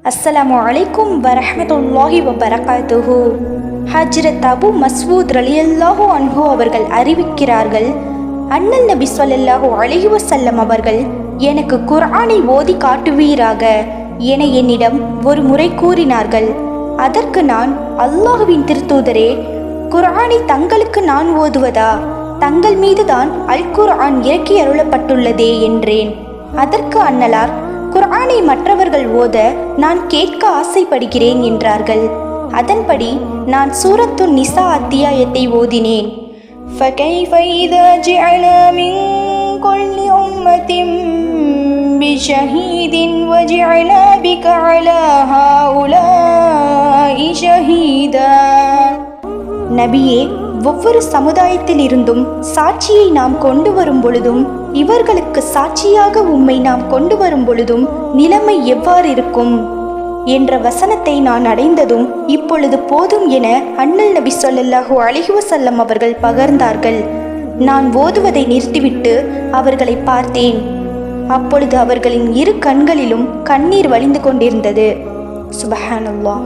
அஸ்ஸலாமு அலைக்கும் வரஹ்மத்துல்லாஹி வபரகாத்துஹு. ஹஜ்ரத் அபு மஸ்ஊத் ரலியல்லாஹு அன்ஹு அவர்கள் அறிவிக்கிறார்கள், அண்ணல் நபி ஸல்லல்லாஹு அலைஹி வஸல்லம் அவர்கள், எனக்கு குர்ஆனை ஓதி காட்டுவீராக என என்னிடம் ஒரு முறை கூறினார்கள். அதற்கு நான், அல்லாஹ்வின் திருத்தூதரே, குர்ஆனை தங்களுக்கு நான் ஓதுவதா? தங்கள் மீதுதான் அல் குர்ஆன் இறக்கி அருளப்பட்டுள்ளதே என்றேன். அதற்கு அன்னலார், குர்ஆனை மற்றவர்கள் ஓத நான் கேட்க ஆசைப்படுகிறேன் என்றார்கள். அதன்படி நான் சூரத்துன் நிசா அத்தியாயத்தை ஓதினேன். فَكَيْفَ إِذَا جِعَلْنَا مِنْ كُلِّ أُمَّةٍ بِشَهِيدٍ وَجِعَلْنَا بِكَ عَلَى هَؤُلَاءِ شَهِيدًا. நபியே, ஒவ்வொரு சமுதாயத்தில் இருந்தும் சாட்சியை நாம் கொண்டு வரும் பொழுதும், இவர்களுக்கு சாட்சியாக உம்மை நாம் கொண்டு வரும் பொழுதும் நிலைமை எவ்வாறு இருக்கும் என்ற வசனத்தை நான் அடைந்ததும், இப்பொழுது போதும் என அண்ணல் நபி ஸல்லல்லாஹு அலைஹி வஸல்லம் அவர்கள் பகர்ந்தார்கள். நான் ஓதுவதை நிறுத்திவிட்டு அவர்களை பார்த்தேன். அப்பொழுது அவர்களின் இரு கண்களிலும் கண்ணீர் வழிந்து கொண்டிருந்தது. சுப்ஹானல்லாஹ்.